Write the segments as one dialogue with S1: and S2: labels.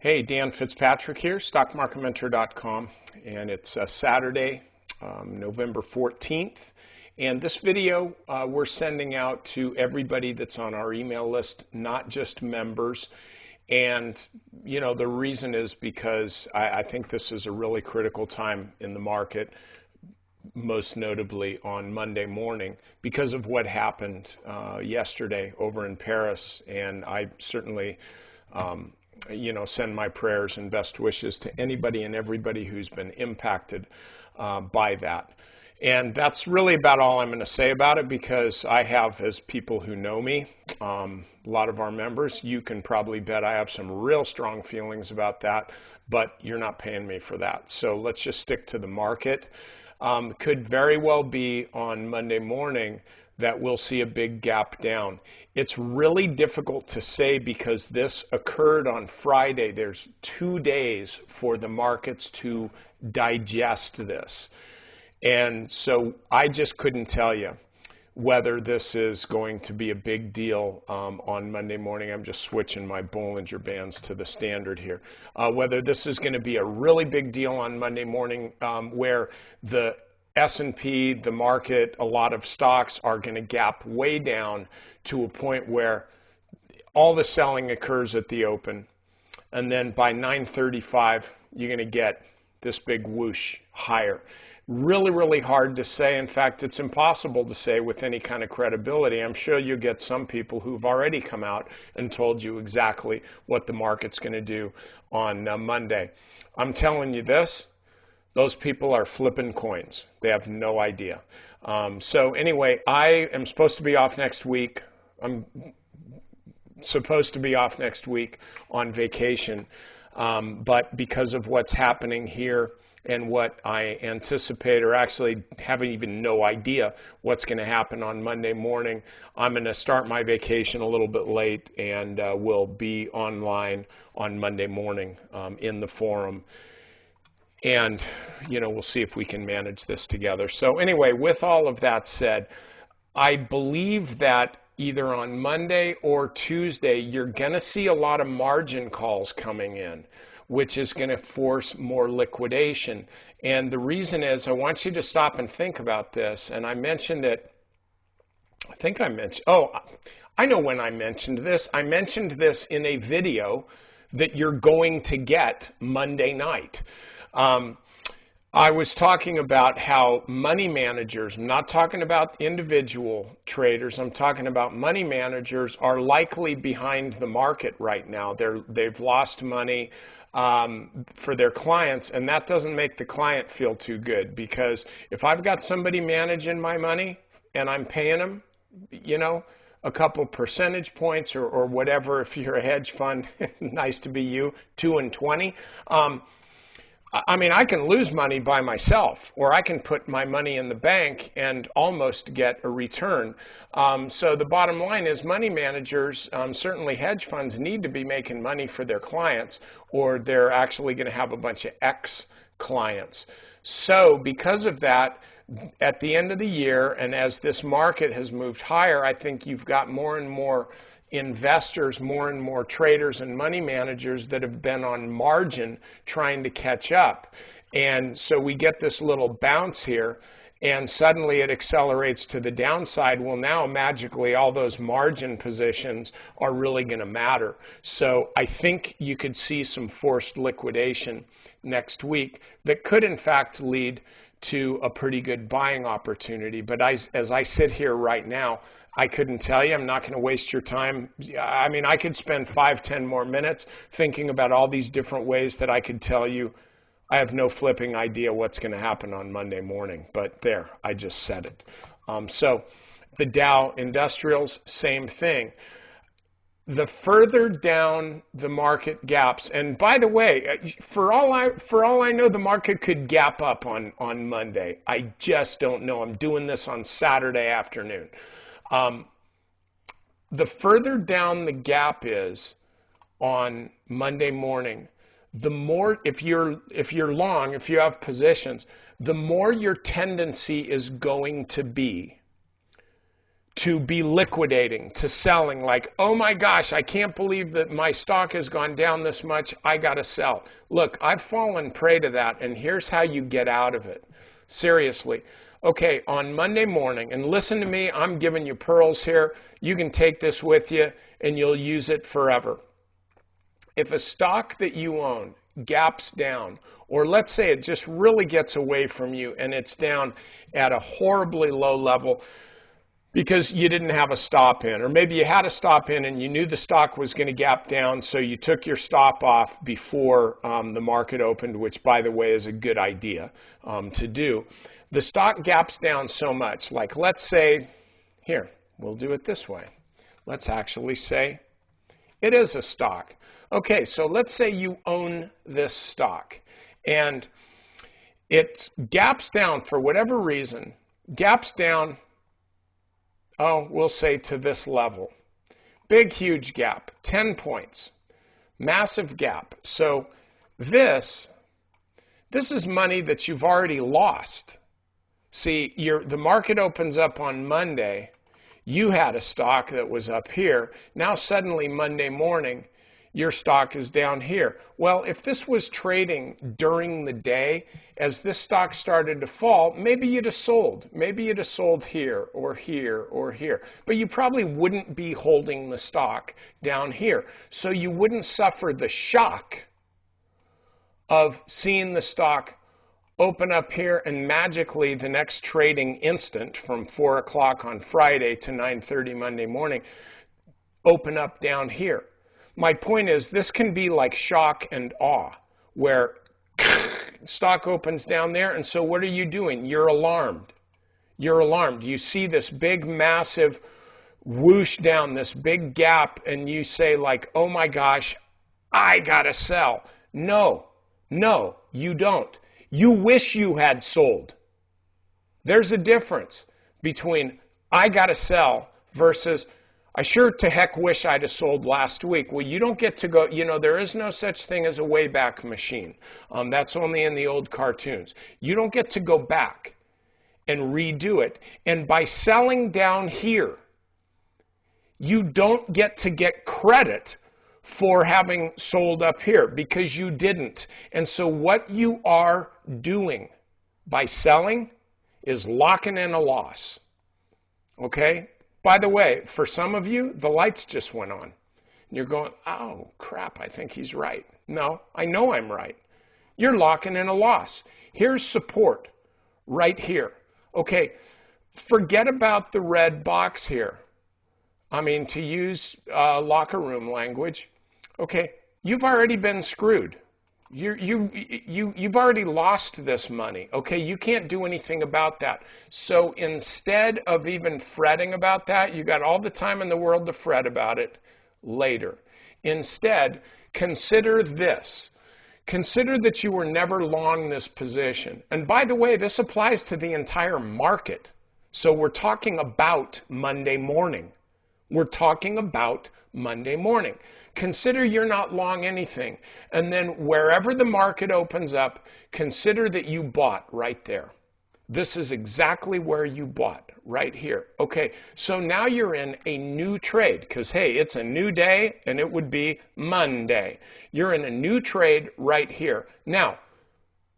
S1: Hey, Dan Fitzpatrick here, stockmarketmentor.com, and it's Saturday, November 14th. And this video we're sending out to everybody that's on our email list, not just members. And, the reason is because I think this is a really critical time in the market, most notably on Monday morning, because of what happened yesterday over in Paris. And I certainly send my prayers and best wishes to anybody and everybody who's been impacted by that. And that's really about all I'm going to say about it, because I have, as people who know me, a lot of our members, you can probably bet I have some real strong feelings about that, but you're not paying me for that. So let's just stick to the market. Could very well be on Monday morning that we'll see a big gap down. It's really difficult to say because this occurred on Friday. There's 2 days for the markets to digest this. And so I just couldn't tell you whether this is going to be a big deal on Monday morning. I'm just switching my Bollinger Bands to the standard here. Whether this is going to be a really big deal on Monday morning where the S&P, the market, a lot of stocks are going to gap way down to a point where all the selling occurs at the open. And then by 9:35, you're going to get this big whoosh higher. Really, really hard to say. In fact, it's impossible to say with any kind of credibility. I'm sure you'll get some people who've already come out and told you exactly what the market's going to do on Monday. I'm telling you this. Those people are flipping coins. They have no idea. So anyway, I am supposed to be off next week. I'm supposed to be off next week on vacation. But because of what's happening here and what I anticipate, or actually haven't even no idea what's going to happen on Monday morning, I'm going to start my vacation a little bit late and will be online on Monday morning in the forum. And, we'll see if we can manage this together. So anyway, with all of that said, I believe that either on Monday or Tuesday, you're going to see a lot of margin calls coming in, which is going to force more liquidation. And the reason is, I want you to stop and think about this. And I mentioned it, I know when I mentioned this. I mentioned this in a video that you're going to get Monday night. I was talking about how money managers, I'm not talking about individual traders, I'm talking about money managers are likely behind the market right now. They've lost money for their clients, and that doesn't make the client feel too good, because if I've got somebody managing my money and I'm paying them, a couple percentage points or whatever, if you're a hedge fund, nice to be you, 2 and 20. I can lose money by myself, or I can put my money in the bank and almost get a return. So the bottom line is, money managers, certainly hedge funds, need to be making money for their clients, or they're actually going to have a bunch of ex-clients. So because of that, at the end of the year, and as this market has moved higher, I think you've got more and more investors, more and more traders and money managers that have been on margin trying to catch up. And so we get this little bounce here, and suddenly it accelerates to the downside. Well, now magically all those margin positions are really going to matter. So I think you could see some forced liquidation next week that could in fact lead to a pretty good buying opportunity. But as I sit here right now, I couldn't tell you. I'm not going to waste your time. I could spend 5-10 more minutes thinking about all these different ways that I could tell you. I have no flipping idea what's going to happen on Monday morning, but there, I just said it. So the Dow Industrials, same thing. The further down the market gaps, and by the way, for all I know, the market could gap up on Monday. I just don't know. I'm doing this on Saturday afternoon. The further down the gap is on Monday morning, the more, if you're long, if you have positions, the more your tendency is going to be to be liquidating, to selling, like, oh my gosh, I can't believe that my stock has gone down this much, I gotta sell. Look, I've fallen prey to that, and here's how you get out of it. Seriously. Okay, on Monday morning, and listen to me, I'm giving you pearls here. You can take this with you, and you'll use it forever. If a stock that you own gaps down, or let's say it just really gets away from you, and it's down at a horribly low level, because you didn't have a stop in, or maybe you had a stop in and you knew the stock was going to gap down, so you took your stop off before the market opened, which, by the way, is a good idea to do. The stock gaps down so much, like let's say, here, we'll do it this way. Let's actually say it is a stock. Okay, so let's say you own this stock, and it gaps down for whatever reason, gaps down, oh, we'll say to this level. Big, huge gap, 10 points, massive gap. So this is money that you've already lost. See, the market opens up on Monday. You had a stock that was up here. Now suddenly Monday morning, your stock is down here. Well, if this was trading during the day, as this stock started to fall, maybe you'd have sold. Maybe you'd have sold here or here or here. But you probably wouldn't be holding the stock down here. So you wouldn't suffer the shock of seeing the stock open up here and magically the next trading instant from 4 o'clock on Friday to 9:30 Monday morning open up down here. My point is, this can be like shock and awe, where stock opens down there, and so what are you doing? You're alarmed. You're alarmed. You see this big, massive whoosh down, this big gap, and you say like, oh my gosh, I gotta sell. No, you don't. You wish you had sold. There's a difference between I gotta sell versus I sure to heck wish I'd have sold last week. Well, you don't get to go, there is no such thing as a Wayback Machine. That's only in the old cartoons. You don't get to go back and redo it. And by selling down here, you don't get to get credit for having sold up here because you didn't. And so what you are doing by selling is locking in a loss. Okay? By the way, for some of you, the lights just went on. You're going, oh, crap, I think he's right. No, I know I'm right. You're locking in a loss. Here's support right here. Okay, forget about the red box here. I mean, to use locker room language, okay, you've already been screwed. You've already lost this money. Okay, you can't do anything about that. So instead of even fretting about that, you got all the time in the world to fret about it later. Instead, consider this. Consider that you were never long this position. And by the way, this applies to the entire market. So we're talking about Monday morning. We're talking about Monday morning. Consider you're not long anything. And then wherever the market opens up, consider that you bought right there. This is exactly where you bought, right here. Okay, so now you're in a new trade because, hey, it's a new day and it would be Monday. You're in a new trade right here. Now,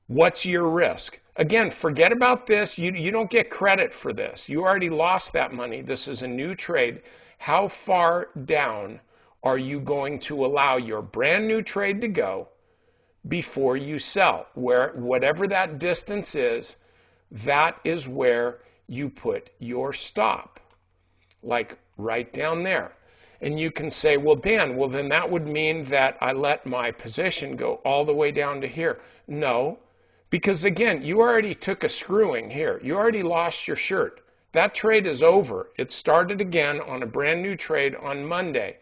S1: what's your risk? Again, forget about this. You don't get credit for this. You already lost that money. This is a new trade. How far down are you going to allow your brand new trade to go before you sell? Whatever that distance is, that is where you put your stop, like right down there. And you can say, well, Dan, well, then that would mean that I let my position go all the way down to here. No, because again, you already took a screwing here. You already lost your shirt. That trade is over. It started again on a brand new trade on Monday.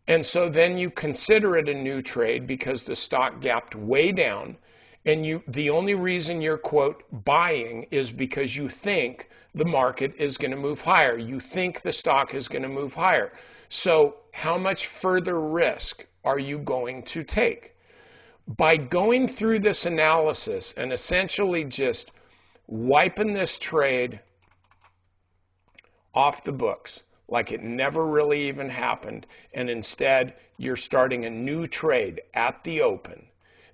S1: And so then you consider it a new trade because the stock gapped way down. And the only reason you're, quote, buying is because you think the market is going to move higher. You think the stock is going to move higher. So how much further risk are you going to take? By going through this analysis and essentially just wiping this trade off the books, like it never really even happened, and instead you're starting a new trade at the open,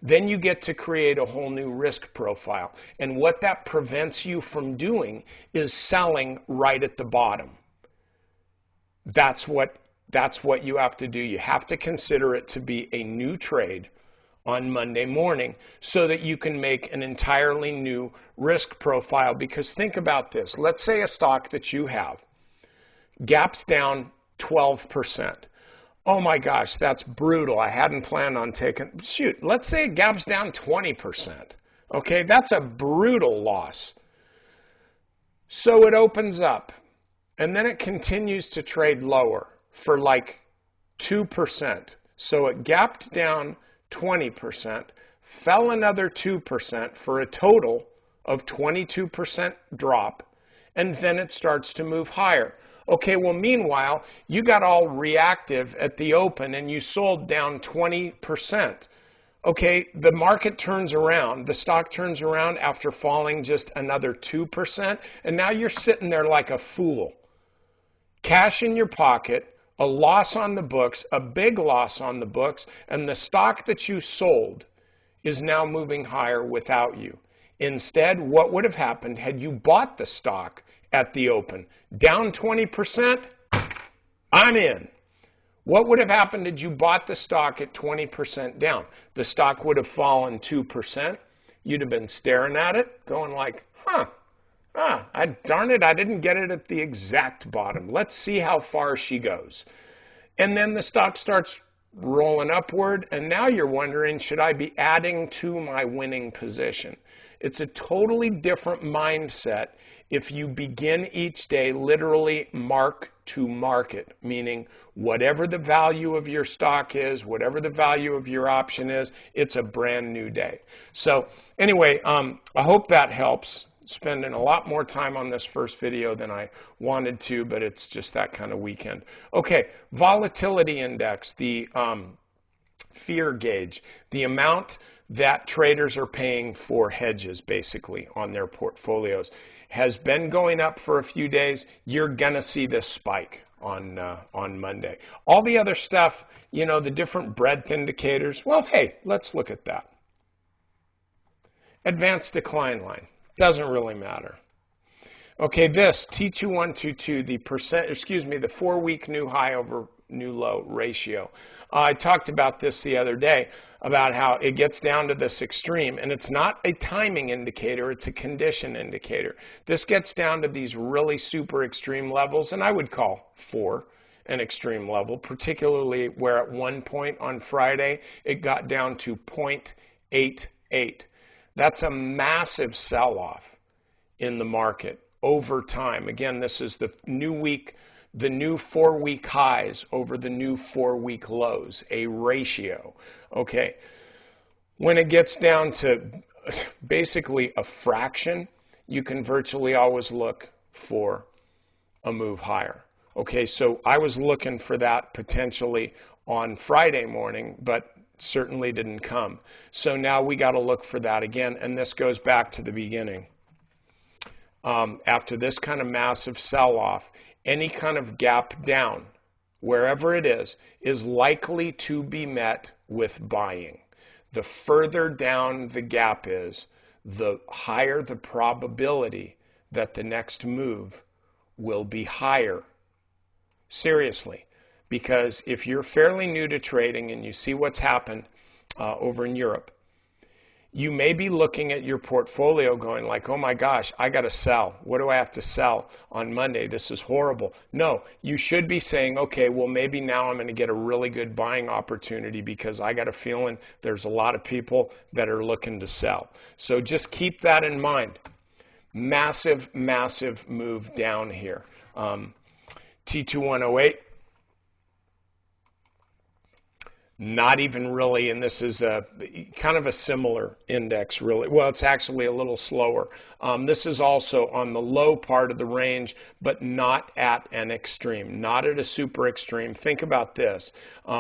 S1: then you get to create a whole new risk profile. And what that prevents you from doing is selling right at the bottom. That's what you have to do. You have to consider it to be a new trade on Monday morning so that you can make an entirely new risk profile. Because think about this. Let's say a stock that you have gaps down 12%. Oh my gosh, that's brutal. I hadn't planned on taking, shoot, let's say it gaps down 20%. Okay, that's a brutal loss. So it opens up and then it continues to trade lower for like 2%. So it gapped down 20%, fell another 2% for a total of 22% drop, and then it starts to move higher. Okay, well, meanwhile, you got all reactive at the open and you sold down 20%. Okay, the market turns around, the stock turns around after falling just another 2%, and now you're sitting there like a fool. Cash in your pocket, a loss on the books, a big loss on the books, and the stock that you sold is now moving higher without you. Instead, what would have happened had you bought the stock at the open? Down 20%, I'm in. What would have happened had you bought the stock at 20% down? The stock would have fallen 2%. You'd have been staring at it, going like, darn it, I didn't get it at the exact bottom. Let's see how far she goes. And then the stock starts rolling upward, and now you're wondering, should I be adding to my winning position? It's a totally different mindset if you begin each day literally mark to market, meaning whatever the value of your stock is, whatever the value of your option is, it's a brand new day. So anyway, I hope that helps. Spending a lot more time on this first video than I wanted to, but it's just that kind of weekend. Okay, Volatility Index, the fear gauge, the amount that traders are paying for hedges basically on their portfolios, has been going up for a few days. You're going to see this spike on Monday. All the other stuff, you know, the different breadth indicators, well, hey, let's look at that. Advanced decline line. Doesn't really matter. Okay, this T2122, the 4-week new high over new low ratio. I talked about this the other day about how it gets down to this extreme, and it's not a timing indicator, it's a condition indicator. This gets down to these really super extreme levels, and I would call 4 an extreme level, particularly where at one point on Friday it got down to 0.88. That's a massive sell-off in the market over time. Again, this is the new week, the new 4-week highs over the new 4-week lows, a ratio. Okay, when it gets down to basically a fraction, you can virtually always look for a move higher. Okay, so I was looking for that potentially on Friday morning, but certainly didn't come. So now we got to look for that again, and this goes back to the beginning. After this kind of massive sell-off, any kind of gap down, wherever it is likely to be met with buying. The further down the gap is, the higher the probability that the next move will be higher. Seriously. Because if you're fairly new to trading and you see what's happened over in Europe, you may be looking at your portfolio going like, oh my gosh, I got to sell. What do I have to sell on Monday? This is horrible. No, you should be saying, okay, well, maybe now I'm going to get a really good buying opportunity because I got a feeling there's a lot of people that are looking to sell. So just keep that in mind. Massive, massive move down here. T2108. Not even really, and this is a kind of a similar index, really. Well, it's actually a little slower. This is also on the low part of the range, but not at an extreme, not at a super extreme. Think about this.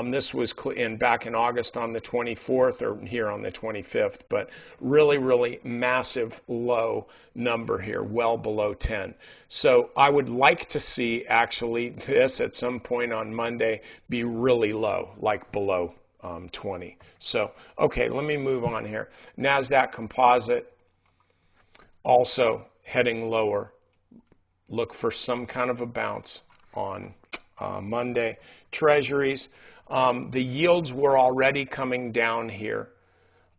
S1: This was back in August on the 24th, or here on the 25th, but really, really massive low number here, well below 10. So I would like to see actually this at some point on Monday be really low, like below 20. So, okay, let me move on here. NASDAQ Composite also heading lower. Look for some kind of a bounce on Monday. Treasuries, the yields were already coming down here.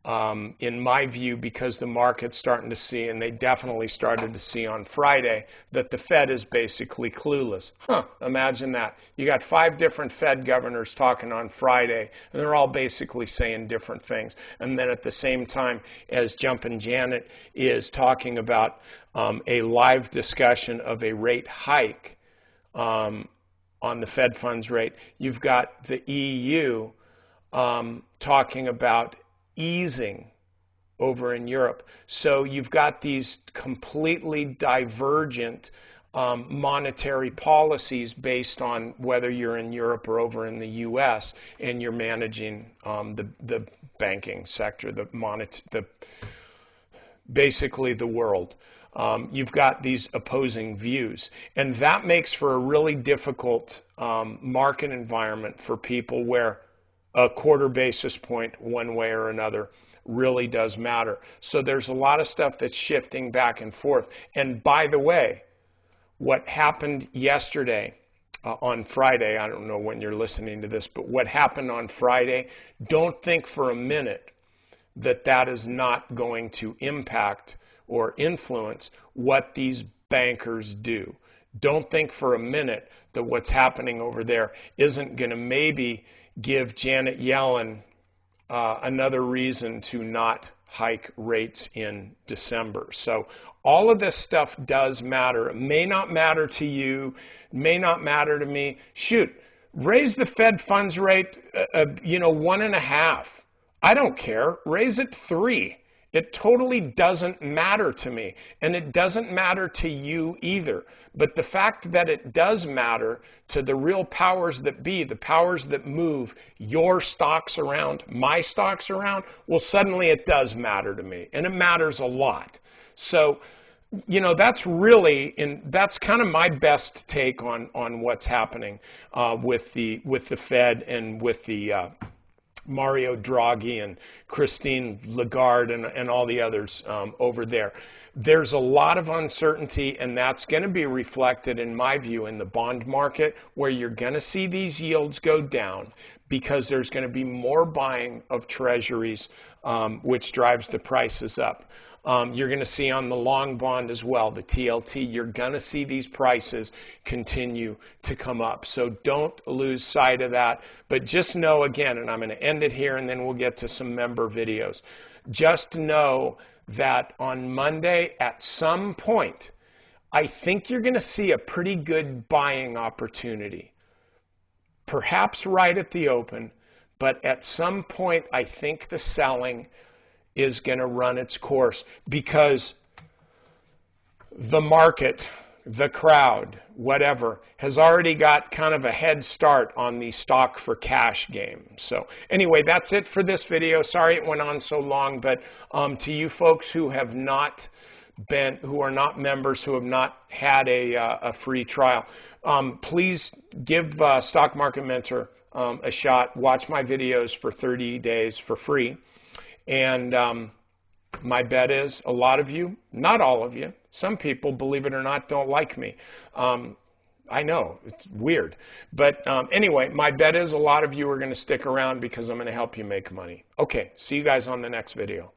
S1: In my view, because the market's starting to see, and they definitely started to see on Friday, that the Fed is basically clueless. Imagine that. You got 5 different Fed governors talking on Friday, and they're all basically saying different things. And then at the same time, as Jumpin' Janet is talking about a live discussion of a rate hike on the Fed funds rate, you've got the EU talking about easing over in Europe. So you've got these completely divergent monetary policies based on whether you're in Europe or over in the US, and you're managing the banking sector, basically the world. You've got these opposing views, and that makes for a really difficult market environment for people where a quarter basis point one way or another really does matter. So there's a lot of stuff that's shifting back and forth. And by the way, what happened yesterday on Friday, I don't know when you're listening to this, but what happened on Friday, don't think for a minute that that is not going to impact or influence what these bankers do. Don't think for a minute that what's happening over there isn't going to maybe give Janet Yellen another reason to not hike rates in December. So all of this stuff does matter. It may not matter to you, may not matter to me. Shoot, raise the Fed funds rate, 1.5. I don't care. Raise it 3. It totally doesn't matter to me, and it doesn't matter to you either. But the fact that it does matter to the real powers that be, the powers that move your stocks around, my stocks around, well, suddenly it does matter to me, and it matters a lot. So, that's kind of my best take on what's happening with the Fed and with the Mario Draghi and Christine Lagarde and all the others over there. There's a lot of uncertainty, and that's going to be reflected, in my view, in the bond market, where you're going to see these yields go down because there's going to be more buying of treasuries, which drives the prices up. You're going to see on the long bond as well, the TLT, you're going to see these prices continue to come up. So don't lose sight of that. But just know, again, and I'm going to end it here and then we'll get to some member videos. Just know that on Monday, at some point, I think you're going to see a pretty good buying opportunity. Perhaps right at the open, but at some point, I think the selling is going to run its course because the market, the crowd, whatever, has already got kind of a head start on the stock for cash game. So anyway, that's it for this video. Sorry it went on so long, but to you folks who are not members, who have not had a free trial, please give Stock Market Mentor a shot. Watch my videos for 30 days for free. And my bet is a lot of you, not all of you, some people, believe it or not, don't like me. I know, it's weird. But anyway, my bet is a lot of you are going to stick around because I'm going to help you make money. Okay, see you guys on the next video.